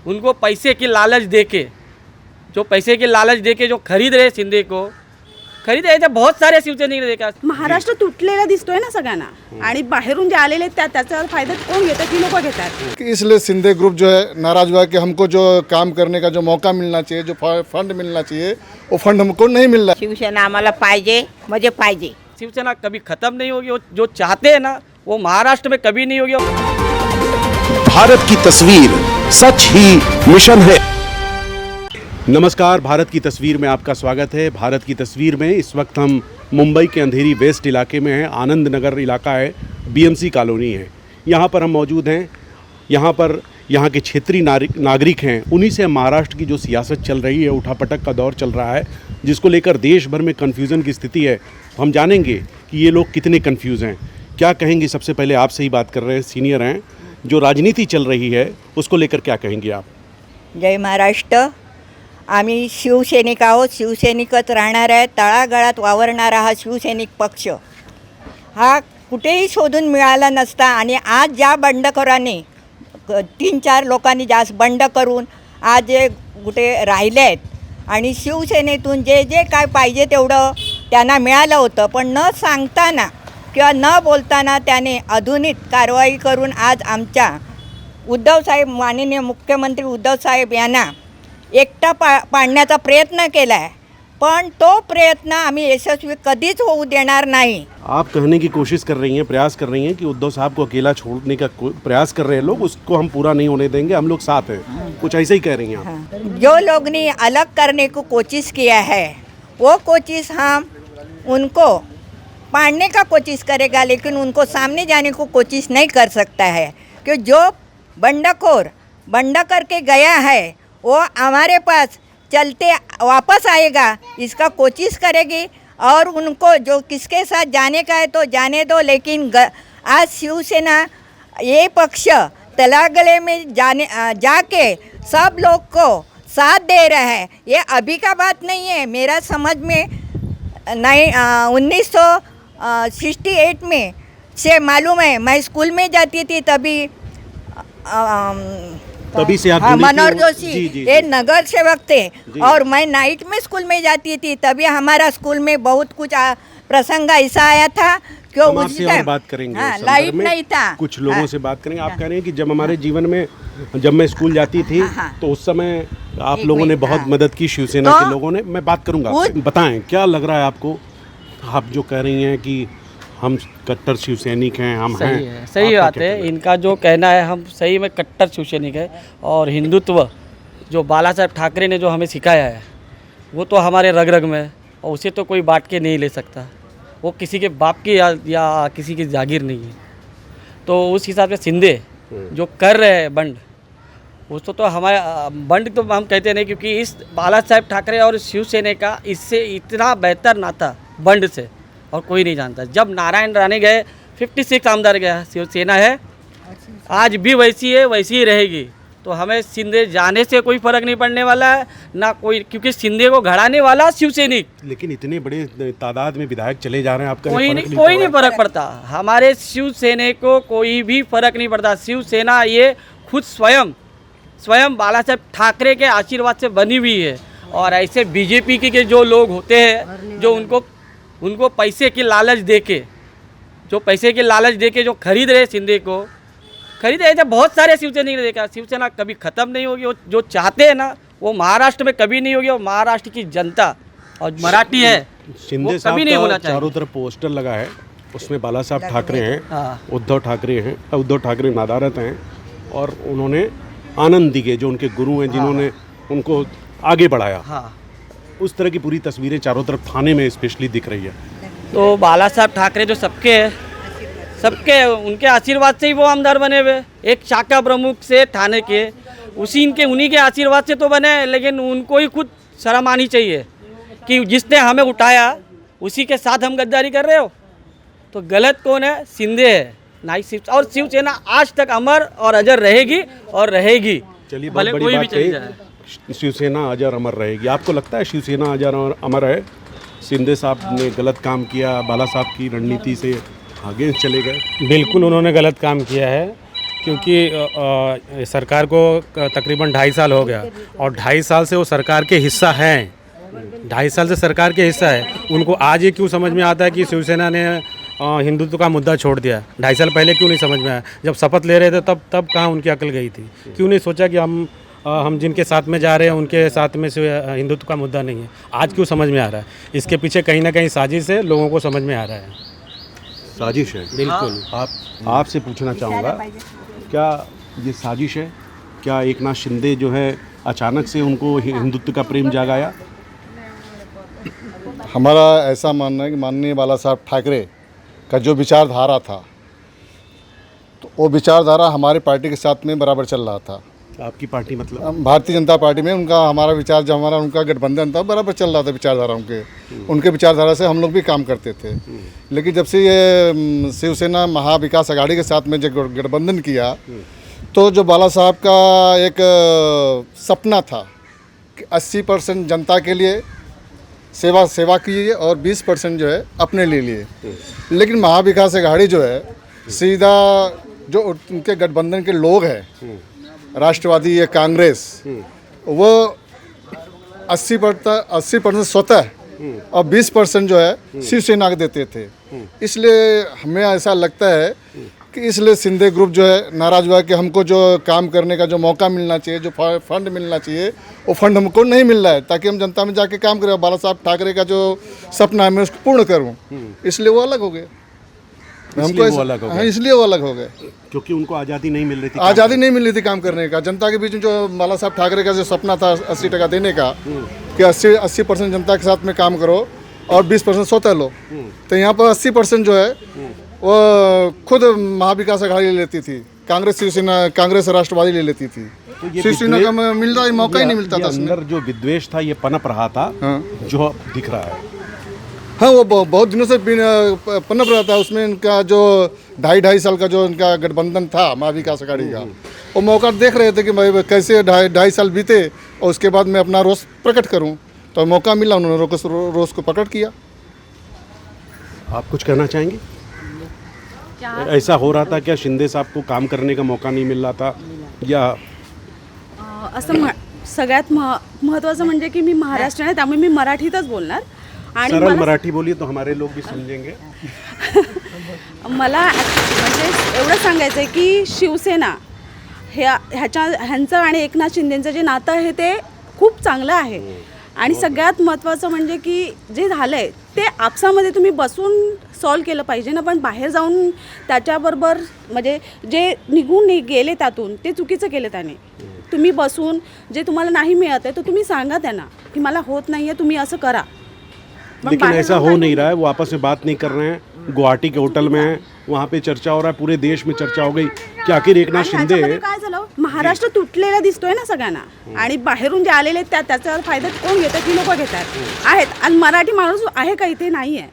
उनको पैसे की लालच देके जो खरीद रहे शिंदे को खरीद रहे, बहुत सारे शिवसैनिक देखा। महाराष्ट्र तुटलेला दिसतोय ना सगळ्यांना, आणि बाहेरून जे आलेले त्याचा फायदा कोण घेतात? ती लोक घेतात। इसलिए शिंदे ग्रुप जो है नाराज हुआ कि हमको जो काम करने का जो मौका मिलना चाहिए, जो फंड मिलना चाहिए, वो फंड हमको नहीं मिल रहा। शिवसेना आम्हाला पाहिजे म्हणजे पाहिजे। शिवसेना कभी खत्म नहीं होगी, जो चाहते हैं ना वो महाराष्ट्र में कभी नहीं होगी। भारत की तस्वीर सच ही मिशन है। नमस्कार, भारत की तस्वीर में आपका स्वागत है। भारत की तस्वीर में इस वक्त हम मुंबई के अंधेरी वेस्ट इलाके में हैं। आनंद नगर इलाका है, बीएमसी कॉलोनी है, यहाँ पर हम मौजूद हैं। यहाँ पर यहाँ के क्षेत्रीय नागरिक हैं, उन्हीं से महाराष्ट्र की जो सियासत चल रही है, उठापटक का दौर चल रहा है, जिसको लेकर देश भर में कन्फ्यूज़न की स्थिति है। हम जानेंगे कि ये लोग कितने कन्फ्यूज़ हैं, क्या कहेंगे। सबसे पहले आपसे ही बात कर रहे हैं, सीनियर हैं, जो राजनीति चल रही है उसको लेकर क्या कहेंगे आप? जय महाराष्ट्र। आम्ही शिवसैनिक आहोत, शिवसैनिकच राहणार आहे। तळागाळात वावरणारा हा शिवसैनिक पक्ष हा कुठेही शोधून मिळाला नसता, आणि आज ज्या बंडखोरांनी 3-4 लोकांनी जास्त बंड करून आज जे कुठे राहिले आहेत, आणि शिवसेनेतून जे जे काय पाहिजे तेवढं त्यांना मिळालं होतं, पण न सांगताना किंवा न बोलताना त्याने आधुनिक कारवाई करून आज आमच्या उद्धवसाहेब, माननीय मुख्यमंत्री उद्धवसाहेब यांना एकटा पाडण्याचा प्रयत्न केला आहे, पण तो प्रयत्न आम्ही यशस्वी कधीच होऊ देणार नाही। आप कहने की कोशिश कर रही हैं, प्रयास कर रही हैं कि उद्धव साहब को अकेला छोड़ने का प्रयास कर रहे हैं लोग, उसको हम पूरा नहीं होने देंगे, हम लोग साथ हैं, कुछ ऐसे ही कह रही हैं आप? हाँ। जो लोग ने अलग करने को कोशिश किया है, वो कोशिश हम उनको पाड़ने का कोशिश करेगा, लेकिन उनको सामने जाने को कोशिश नहीं कर सकता है। कि जो बंडखोर बंड करके गया है वो हमारे पास चलते वापस आएगा, इसका कोशिश करेगी। और उनको जो किसके साथ जाने का है तो जाने दो, लेकिन आज शिवसेना ये पक्ष तलागले में जाके सब लोग को साथ दे रहा है। ये अभी का बात नहीं है, मेरा समझ में 1968 में से मालूम है। मैं स्कूल में जाती थी तभी से आप मनोहर जोशी ये नगर सेवक थे, और मैं नाइट में स्कूल में जाती थी, तभी हमारा स्कूल में बहुत कुछ प्रसंग ऐसा आया था क्यों उस टाइम बात करेंगे। लाइट नहीं था, कुछ लोगों से बात करेंगे। आप कह रहे हैं कि जब हमारे जीवन में, जब मैं स्कूल जाती थी तो उस समय आप लोगों ने बहुत मदद की, शिवसेना के लोगों ने। मैं बात करूंगा, बताएं क्या लग रहा है आपको? आप जो कह रही हैं कि हम कट्टर शिवसैनिक हैं, हम हैं, सही बात है। इनका जो कहना है, हम सही में कट्टर शिवसैनिक है, और हिंदुत्व जो बाला साहब ठाकरे ने जो हमें सिखाया है वो तो हमारे रग रग में है, और उसे तो कोई बांट के नहीं ले सकता। वो किसी के बाप की या किसी की जागीर नहीं है। तो उस हिसाब से शिंदे जो कर रहे हैं बंड, उसको तो हमारे बंड तो हम कहते नहीं, क्योंकि इस बाला साहब ठाकरे और शिवसेना का इससे इतना बेहतर नाता बंड से और कोई नहीं जानता। जब नारायण राणे गए 56 आमदार गया, शिवसेना है आज भी वैसी है, वैसी ही रहेगी। तो हमें शिंदे जाने से कोई फर्क नहीं पड़ने वाला है ना कोई, क्योंकि शिंदे को घड़ाने वाला शिवसैनिक। लेकिन इतने बड़े तादाद में विधायक चले जा रहे हैं, आपका कोई नहीं फर्क पड़ता। हमारे शिवसेना को कोई भी फर्क नहीं पड़ता। शिवसेना ये खुद स्वयं बाला साहब ठाकरे के आशीर्वाद से बनी हुई है। और ऐसे बीजेपी के जो लोग होते हैं, जो उनको पैसे की लालच देके जो खरीद रहे शिंदे को खरीद रहे थे, बहुत सारे शिवसैनिक ने देखा। शिवसेना कभी ख़त्म नहीं होगी, जो चाहते हैं ना वो महाराष्ट्र में कभी नहीं होगी, और महाराष्ट्र की जनता और मराठी है शिंदे साहब कभी नहीं होना चाहिए। चारों तरफ पोस्टर लगा है, उसमें बाला साहब ठाकरे हैं, उद्धव ठाकरे नदारत हैं, और उन्होंने आनंद दिगे जो उनके गुरु हैं, जिन्होंने उनको आगे बढ़ाया। उस तरह की पूरी तस्वीरें चारों तरफ थाने में स्पेशली दिख रही है। तो बाला साहब ठाकरे जो सबके उनके आशीर्वाद से ही वो आमदार बने हुए। एक शाखा प्रमुख से थाने के उन्हीं के आशीर्वाद से तो बने, लेकिन उनको ही खुद शर्म आनी चाहिए कि जिसने हमें उठाया उसी के साथ हम गद्दारी कर रहे हो। तो गलत कौन है? शिंदे है ना ही और शिवसेना आज तक अमर और अजर रहेगी। चलिए, भले कोई भी चली जाए, शिवसेना अजर अमर रहेगी। आपको लगता है शिवसेना अजर अमर है? शिंदे साहब ने गलत काम किया, बाला साहब की रणनीति से आगे चले गए? बिल्कुल उन्होंने गलत काम किया है। क्योंकि सरकार को तकरीबन 2.5 साल हो गया और 2.5 साल से वो सरकार के हिस्सा हैं। 2.5 साल से सरकार के हिस्सा है। उनको आज ये क्यों समझ में आता है कि शिवसेना ने हिंदुत्व का मुद्दा छोड़ दिया? 2.5 साल पहले क्यों नहीं समझ में आया? जब शपथ ले रहे थे तब कहाँ उनकी अकल गई थी? क्यों नहीं सोचा कि हम जिनके साथ में जा रहे हैं उनके साथ में से हिंदुत्व का मुद्दा नहीं है? आज क्यों समझ में आ रहा है? इसके पीछे कहीं ना कहीं साजिश है, लोगों को समझ में आ रहा है। साजिश है, बिल्कुल। आपसे पूछना चाहूँगा, क्या ये साजिश है? क्या एकनाथ शिंदे जो है अचानक से उनको हिंदुत्व का प्रेम जागाया? हमारा ऐसा मानना है कि माननीय बाला साहब ठाकरे का जो विचारधारा था, तो वो विचारधारा हमारी पार्टी के साथ में बराबर चल रहा था। आपकी पार्टी मतलब? भारतीय जनता पार्टी में उनका हमारा विचार, जो हमारा उनका गठबंधन था, बराबर चल रहा था विचारधारा उनके विचारधारा से हम लोग भी काम करते थे। लेकिन जब से ये शिवसेना महाविकास आघाड़ी के साथ में जो गठबंधन किया, तो जो बाला साहब का एक सपना था कि 80% जनता के लिए सेवा की और 20% जो है अपने लिए। लेकिन महाविकास आघाड़ी जो है सीधा जो उनके गठबंधन के लोग हैं, राष्ट्रवादी या कांग्रेस, वो 80% स्वतः और 20% जो है शिवसेना को देते थे। इसलिए हमें ऐसा लगता है कि इसलिए शिंदे ग्रुप जो है नाराज हुआ कि हमको जो काम करने का जो मौका मिलना चाहिए, जो फंड मिलना चाहिए, वो फंड हमको नहीं मिल रहा है, ताकि हम जनता में जाके काम करें। बाला साहब ठाकरे का जो सपना है मैं उसको पूर्ण करूं, इसलिए वो अलग हो गए। हमको इसलिए वो अलग हो गए क्योंकि उनको आज़ादी नहीं मिल रही थी। आज़ादी नहीं मिल रही थी काम करने का। जनता के बीच में जो बाला साहब ठाकरे का जो सपना था 80% देने का, कि 80% जनता के साथ में काम करो और 20% स्वतः लो, तो यहाँ पर 80% जो है वो खुद महाविकास आघाड़ी ले लेती थी, कांग्रेस शिवसेना, कांग्रेस राष्ट्रवादी ले लेती थी। शिवसेना का मिल रहा मौका ही नहीं मिलता था। अंदर जो विद्वेष था ये पनप रहा था, जो अब दिख रहा है। हाँ, वो बहुत दिनों से पनप रहा था। उसमें इनका जो 2.5 साल का जो इनका गठबंधन था महाविकास आघाड़ी का, वो मौका देख रहे थे कि भाई कैसे 2.5 साल बीते और उसके बाद मैं अपना रोष प्रकट करूं, तो मौका मिला, उन्होंने रोष को प्रकट किया। आप कुछ कहना चाहेंगे? ऐसा हो रहा था क्या? शिंदे साहब को काम करने का मौका नहीं मिल रहा था, या असं सगळ्यात महत्त्वाचं म्हणजे की मी महाराष्ट्रीयन आहे, त्यामुळे मी मराठीतच बोलणार। आणि सरल मराठी बोलिए तो हमारे लोग भी समझेंगे। मला म्हणजे एवढं सांगायचं आहे की शिवसेना ह्यांचं आणि एकनाथ शिंदेचं जे नातं आहे ते खूप चांगलं आहे। आणि सगळ्यात महत्त्वाचं म्हणजे की जे झालं आहे ते आपसामध्ये तुम्ही बसून सॉल्व केलं पाहिजे ना, पण बाहेर जाऊन त्याच्याबरोबर म्हणजे जे निघून गेले त्यातून ते चुकीचं केलं त्याने। तुम्ही बसून जे तुम्हाला नाही मिळत आहे तो तुम्ही सांगा त्यांना की मला होत नाही आहे, तुम्ही असं करा। लेकिन ऐसा हो नहीं रहा है, वो आपस में बात नहीं कर रहे हैं। गुवाहाटी के होटल में है, वहाँ पे चर्चा हो रहा है, पूरे देश में चर्चा हो गई कि आखिर एकनाथ शिंदे काय झालं, महाराष्ट्र तुटलेला दिसतोय ना सगळ्यांना, आणि बाहेरून जे आलेले त्याचा फायदा कोण घेतात? ती लोक घेतात आहेत, आणि मराठी माणूस आहे का इथे? नाही आहे।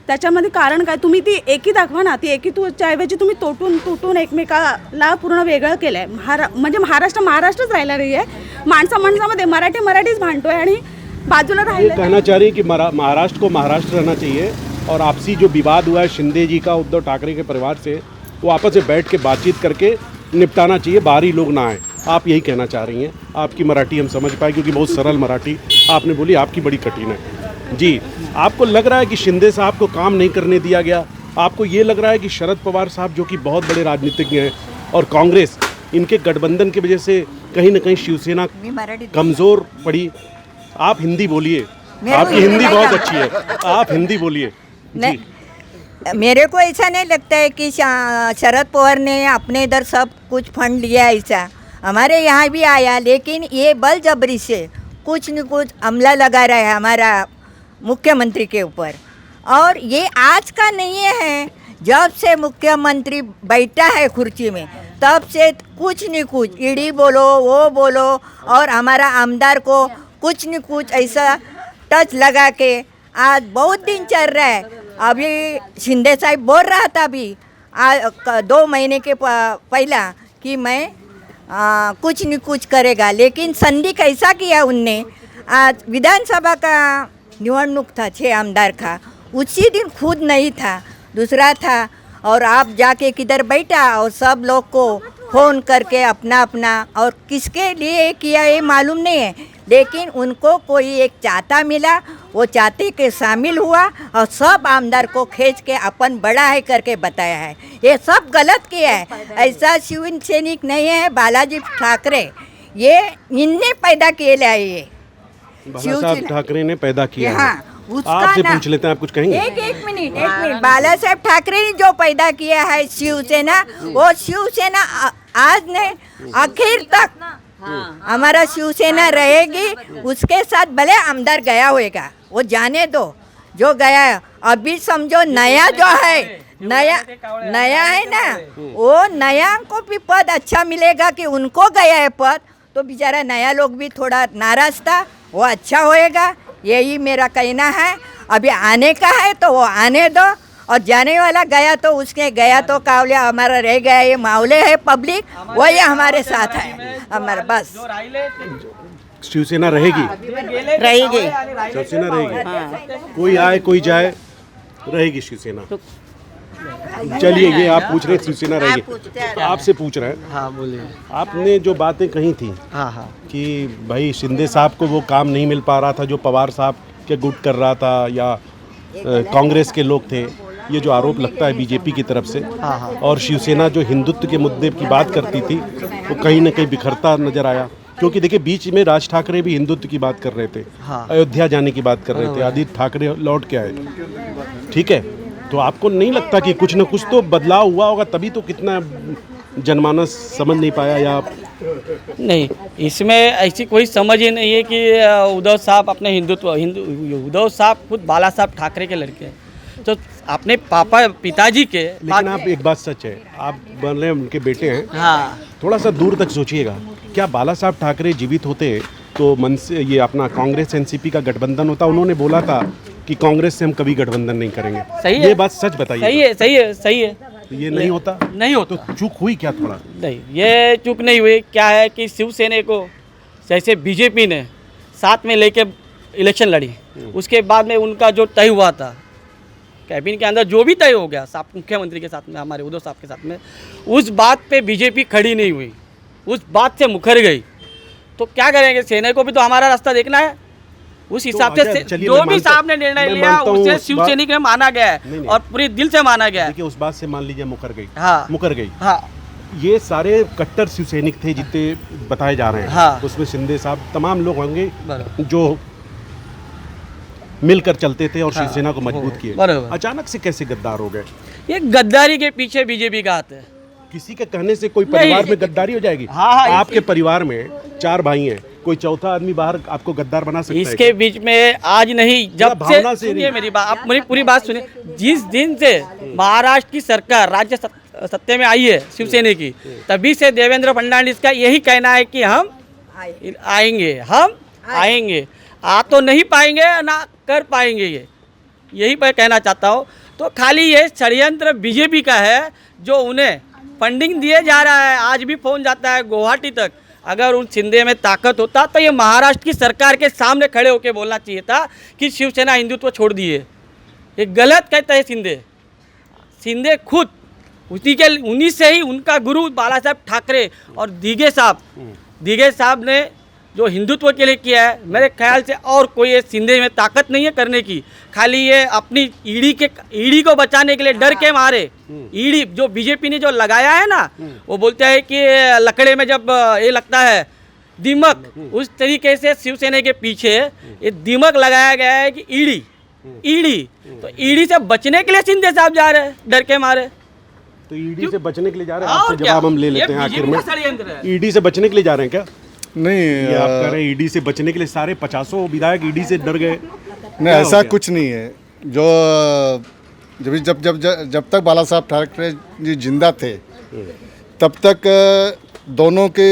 त्याच्यामध्ये कारण काय? तुम्ही ती एकी दाखवा ना, ती एकीच्या ऐवजी तुम्ही तुटून एकमेकाला पूर्ण वेगळं केलंय। म्हणजे महाराष्ट्रच राहिला नाही आहे। माणसामध्ये मराठीच भांडतोय आणि बाजूला राहिलं। कहना चाह रही है कि महाराष्ट्र को महाराष्ट्र रहना चाहिए, और आपसी जो विवाद हुआ है शिंदे जी का उद्धव ठाकरे के परिवार से, वो आपस में बैठ के बातचीत करके निपटाना चाहिए, बाहरी लोग ना आए। आप यही कहना चाह रही हैं? आपकी मराठी हम समझ पाए, क्योंकि बहुत सरल मराठी आपने बोली, आपकी बड़ी कठिन है। जी, आपको लग रहा है कि शिंदे साहब को काम नहीं करने दिया गया? आपको ये लग रहा है कि शरद पवार साहब, जो कि बहुत बड़े राजनीतिज्ञ हैं, और कांग्रेस, इनके गठबंधन की वजह से कहीं ना कहीं शिवसेना कमज़ोर पड़ी? आप हिंदी बोलिए, आपकी हिंदी बहुत अच्छी है, आप हिंदी बोलिए। नहीं, मेरे को ऐसा नहीं लगता है कि शरद पवार ने अपने इधर सब कुछ फंड लिया, ऐसा हमारे यहाँ भी आया, लेकिन ये बलजबरी से कुछ न कुछ अमला लगा रहा है हमारा मुख्यमंत्री के ऊपर। और ये आज का नहीं है, जब से मुख्यमंत्री बैठा है कुर्सी में तब से कुछ न कुछ ईडी बोलो, वो बोलो, और हमारा आमदार को कुछ न कुछ ऐसा टच लगा के आज बहुत दिन चल रहा है। अभी शिंदे साहब बोल रहा था अभी 2 महीने के पहला कि मैं कुछ न कुछ करेगा, लेकिन संधि कैसा किया उनने। आज विधानसभा का निवडणूक था 6 आमदार का, उसी दिन खुद नहीं था, दूसरा था, और आप जाके किधर बैठा और सब लोग को फ़ोन करके अपना अपना और किसके लिए किया ये मालूम नहीं है, लेकिन उनको कोई एक चाहता मिला, वो चाहते के शामिल हुआ और सब आमदार को खींच के अपन बड़ा है करके बताया है। ये सब गलत किया है। ऐसा शिव सैनिक नहीं है बालाजी ठाकरे, ये इनने पैदा किए लाए ये बाला साहब ठाकरे ने पैदा किया है। हाँ, उसका आपसे ना- पूछ लेते हैं, आप कुछ कहेंगे? एक मिनट बाला साहेब ठाकरे ने जो पैदा किया है शिवसेना, वो शिवसेना आज ने आखिर तक हमारा शिवसेना रहेगी। उसके साथ भले आमदार गया होएगा, वो जाने दो जो गया है। अभी समझो नया जो है, नया है ना, वो नया को भी पद अच्छा मिलेगा कि उनको गया है पद, तो बेचारा नया लोग भी थोड़ा नाराज था, वो अच्छा होएगा, यही मेरा कहना है। अभी आने का है तो वो आने दो, और जाने वाला गया तो उसने गया तो कावलिया हमारा रह गया। ये मावले है पब्लिक, वही हमारे साथ है हमारा, बस शिवसेना रहेगी, रहेगी। शिवसेना रहेगी, कोई आए कोई जाए रहेगी शिवसेना। चलिए, ये आप पूछ रहे हैं शिवसेना रहेगी, आपसे पूछ रहे हैं, हाँ बोलिए। आपने जो बातें कही थी हाँ हाँ कि भाई शिंदे साहब को वो काम नहीं मिल पा रहा था जो पवार साहब के गुट कर रहा था, या कांग्रेस के लोग थे, ये जो आरोप लगता है बीजेपी की तरफ से, और शिवसेना जो हिंदुत्व के मुद्दे की बात करती थी वो कहीं ना कहीं बिखरता नजर आया। क्योंकि देखिए, बीच में राज ठाकरे भी हिंदुत्व की बात कर रहे थे, अयोध्या जाने की बात कर रहे थे, आदित्य ठाकरे लौट के आए, ठीक है। तो आपको नहीं लगता कि कुछ न कुछ तो बदलाव हुआ होगा, तभी तो कितना जनमानस समझ नहीं पाया? या नहीं, इसमें ऐसी कोई समझ ही नहीं है कि उद्धव साहब अपने उद्धव साहब खुद बाला साहब ठाकरे के लड़के हैं, तो अपने पिताजी के लेकिन आप एक बात सच है, आप बन रहे हैं उनके बेटे हैं, हाँ थोड़ा सा दूर तक सोचिएगा। क्या बाला साहब ठाकरे जीवित होते तो मन से ये अपना कांग्रेस एनसीपी का गठबंधन होता? उन्होंने बोला था कि कांग्रेस से हम कभी गठबंधन नहीं करेंगे। सही है, ये बात सच बताइए। सही है। ये नहीं होता? नहीं होता तो चूक हुई क्या थोड़ा? नहीं, ये चूक नहीं हुई। क्या है कि शिवसेना को जैसे बीजेपी ने साथ में लेके इलेक्शन लड़ी, उसके बाद में उनका जो तय हुआ था कैबिनेट के अंदर, जो भी तय हो गया साहब मुख्यमंत्री के साथ में, हमारे उद्धव साहब के साथ में, उस बात पे बीजेपी खड़ी नहीं हुई, उस बात से मुकर गई। तो क्या करेंगे, सेना को भी तो हमारा रास्ता देखना है। उस हिसाब से जो भी साहब ने निर्णय लिया उसे शिवसैनिक में माना गया है और पूरे दिल से माना गया है। देखिए, उस बात से मान लीजिए मुकर गई, हाँ मुकर गई, हाँ, ये सारे कट्टर शिवसैनिक थे जितने बताए जा रहे हैं, हाँ। उसमें शिंदे साहब तमाम लोग होंगे बराबर। जो मिलकर चलते थे और शिवसेना को मजबूत किए। बराबर। अचानक से कैसे गद्दार हो गए? ये गद्दारी के पीछे बीजेपी का हाथ है। किसी के कहने से कोई परिवार में गद्दारी हो जाएगी? हाँ, आपके परिवार में 4 भाई हैं, कोई चौथा आदमी बाहर आपको गद्दार बना सकता है? इसके बीच में आज नहीं, जब भावना से सुनिए नहीं। मेरी बात, आप मेरी पूरी बात सुनिए। जिस दिन से महाराष्ट्र की सरकार राज्य सत्ते में आई है शिवसेना की, तभी से देवेंद्र फडणवीस का यही कहना है कि हम आएंगे, हम आएंगे। आ तो नहीं पाएंगे ना कर पाएंगे, ये यही मैं कहना चाहता हूँ। तो खाली ये षड्यंत्र बीजेपी का है जो उन्हें फंडिंग दिए जा रहा है। आज भी फोन जाता है गुवाहाटी तक। अगर उन शिंदे में ताकत होता तो ये महाराष्ट्र की सरकार के सामने खड़े होकर बोलना चाहिए था कि शिवसेना हिंदुत्व छोड़ दिए। ये गलत कहता है शिंदे खुद उन्हीं से ही उनका गुरु बाला साहब ठाकरे और दीगे साहब ने जो हिंदुत्व के लिए किया है, मेरे ख्याल से और कोई ये शिंदे में ताकत नहीं है करने की। खाली ये अपनी ईडी को बचाने के लिए डर के मारे, ईडी जो बीजेपी ने जो लगाया है ना, वो बोलते हैं कि लकड़े में जब ये लगता है दीमक, उस तरीके से शिवसेना के पीछे ये दीमक लगाया गया है कि ईडी तो ईडी से बचने के लिए शिंदे साहब जा रहे हैं डर के मारे। तो ईडी से बचने के लिए जा रहे हैं? आपसे जवाब हम ले लेते हैं आखिर में। ईडी से बचने के लिए जा रहे हैं क्या? नहीं, ये आप कह रहे हैं ईडी से बचने के लिए सारे 50 विधायक ईडी से डर गए? नहीं, ऐसा कुछ नहीं है। जब तक बाला साहब ठाकरे जी जिंदा थे, तब तक दोनों के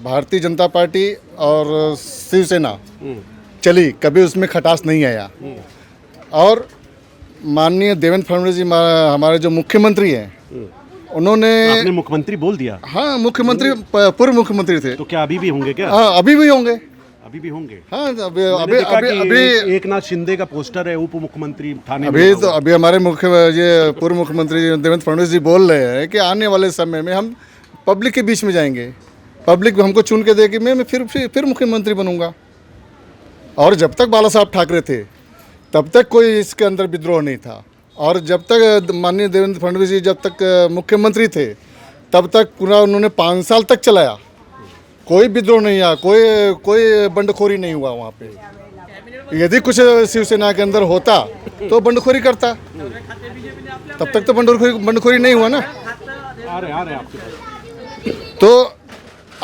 भारतीय जनता पार्टी और शिवसेना चली, कभी उसमें खटास नहीं आया। और माननीय देवेंद्र फडणवीस जी हमारे जो मुख्यमंत्री हैं, उन्होंने आपने मुख्यमंत्री बोल दिया? हाँ, मुख्यमंत्री पूर्व मुख्यमंत्री थे। तो क्या अभी भी होंगे क्या? हाँ, अभी भी होंगे। अभी भी होंगे। हाँ, अभी मैंने अभी देखा अभी कि अभी एक नाथ शिंदे का पोस्टर है उप मुख्यमंत्री थाने में अभी लगा तो हुआ। अभी हमारे ये पूर्व मुख्यमंत्री देवेंद्र फडणवीस जी बोल रहे हैं कि आने वाले समय में हम पब्लिक के बीच में जाएंगे, पब्लिक हमको चुन के देगी, मैं फिर मुख्यमंत्री बनूंगा। और जब तक बाला साहब ठाकरे थे तब तक कोई इसके अंदर विद्रोह नहीं था, और जब तक माननीय देवेंद्र फडणवीस जी जब तक मुख्यमंत्री थे तब तक पूरा उन्होंने 5 साल तक चलाया, कोई विद्रोह नहीं आया, कोई बंडखोरी नहीं हुआ वहाँ पे। यदि कुछ शिवसेना के अंदर होता तो बंडखोरी करता, तब तक तो बंडखोरी नहीं हुआ ना। आ रहे आपके पास। तो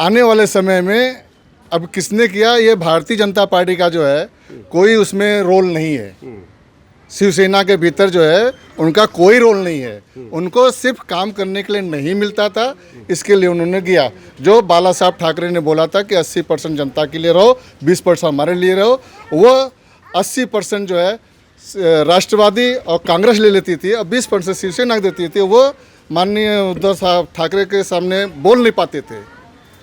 आने वाले समय में अब किसने किया, ये भारतीय जनता पार्टी का जो है कोई उसमें रोल नहीं है। शिवसेना के भीतर जो है उनका कोई रोल नहीं है, उनको सिर्फ काम करने के लिए नहीं मिलता था, इसके लिए उन्होंने किया। जो बाला साहब ठाकरे ने बोला था कि 80% जनता के लिए रहो, 20% हमारे लिए रहो, वो 80% जो है राष्ट्रवादी और कांग्रेस ले लेती थी और 20% शिवसेना देती थी। वो माननीय उद्धव साहब ठाकरे के सामने बोल नहीं पाते थे।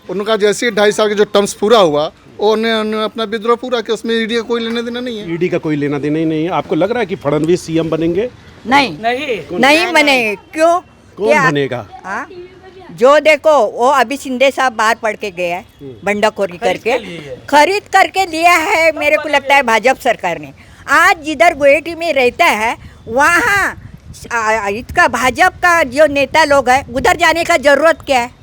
उनका जैसे ही 2.5 साल का जो टर्म्स पूरा हुआ उन्होंने अपना विद्रोह पूरा किया, उसमें ईडी का कोई लेना देना नहीं है। ईडी का कोई लेना देना ही नहीं है। आपको लग रहा है कि फडणवीस सीएम बनेंगे? नहीं नहीं बनेंगे। क्यों? कौन बनेगा? हाँ, जो देखो वो अभी शिंदे साहब बाहर पढ़ के गए हैं, बंडाखोरी करके खरीद करके लिया है। मेरे को लगता है भाजपा सरकार ने। आज जिधर गुवाहाटी में रहता है वहाँ इसका भाजपा का जो नेता लोग है, उधर जाने का जरूरत क्या है?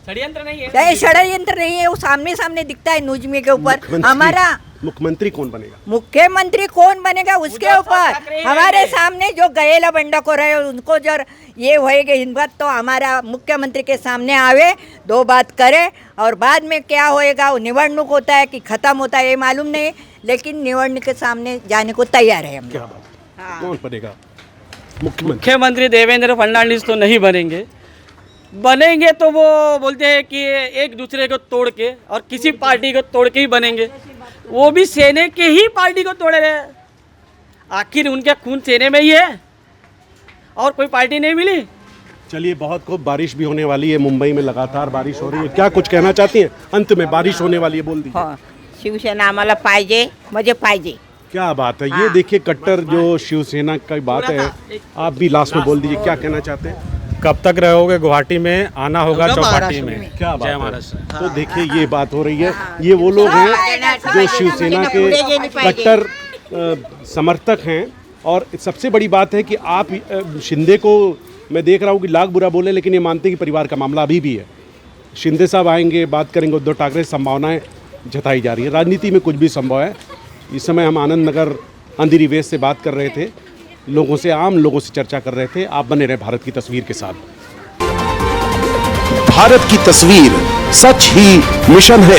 षड्यंत्र नहीं है, षड्यंत्र नहीं है, वो सामने सामने दिखता है न्यूज में के ऊपर। हमारा मुख्यमंत्री कौन बनेगा? मुख्यमंत्री कौन बनेगा उसके ऊपर हमारे सामने जो गएला बंडाखोर है उनको जब ये होएगा हिम्मत तो हमारा मुख्यमंत्री के सामने आवे, 2 बात करे, और बाद में क्या होएगा, वो निवडणूक होता है कि खत्म होता है ये मालूम नहीं, लेकिन निवडणूक के सामने जाने को तैयार है हम। क्या बात? कौन बनेगा मुख्यमंत्री? मुख्यमंत्री देवेंद्र फडणवीस तो नहीं बनेंगे। बनेंगे तो वो बोलते हैं कि एक दूसरे को तोड़ के और किसी पार्टी को तोड़ के ही बनेंगे। वो भी सेने के ही पार्टी को तोड़े रहे, आखिर उनके खून सेने में ही है और कोई पार्टी नहीं मिली। चलिए, बहुत खूब, बारिश भी होने वाली है, मुंबई में लगातार बारिश हो रही है। क्या कुछ कहना चाहती हैं? अंत में बारिश होने वाली है, बोल दीजिए। हो शिवसेना आम्हाला पाहिजे, म्हणजे पाहिजे। क्या बात है, ये देखिए कट्टर जो शिवसेना की बात है। आप भी लास्ट में बोल दीजिए क्या कहना चाहते हैं। कब तक रहोगे गुवाहाटी में? आना होगा चौपाटी में। क्या जय बात है। महाराष्ट्र। तो देखिए ये बात हो रही है, ये वो लोग हैं जो शिवसेना के कट्टर समर्थक हैं। और सबसे बड़ी बात है कि आप शिंदे को, मैं देख रहा हूँ कि लाख बुरा बोले, लेकिन ये मानते हैं कि परिवार का मामला अभी भी है। शिंदे साहब आएंगे, बात करेंगे उद्धव ठाकरे, संभावनाएं जताई जा रही है। राजनीति में कुछ भी संभव है। इस समय हम आनंद नगर अंधेरी वेस्ट से बात कर रहे थे, लोगों से, आम लोगों से चर्चा कर रहे थे। आप बने रहे भारत की तस्वीर के साथ। भारत की तस्वीर सच ही मिशन है।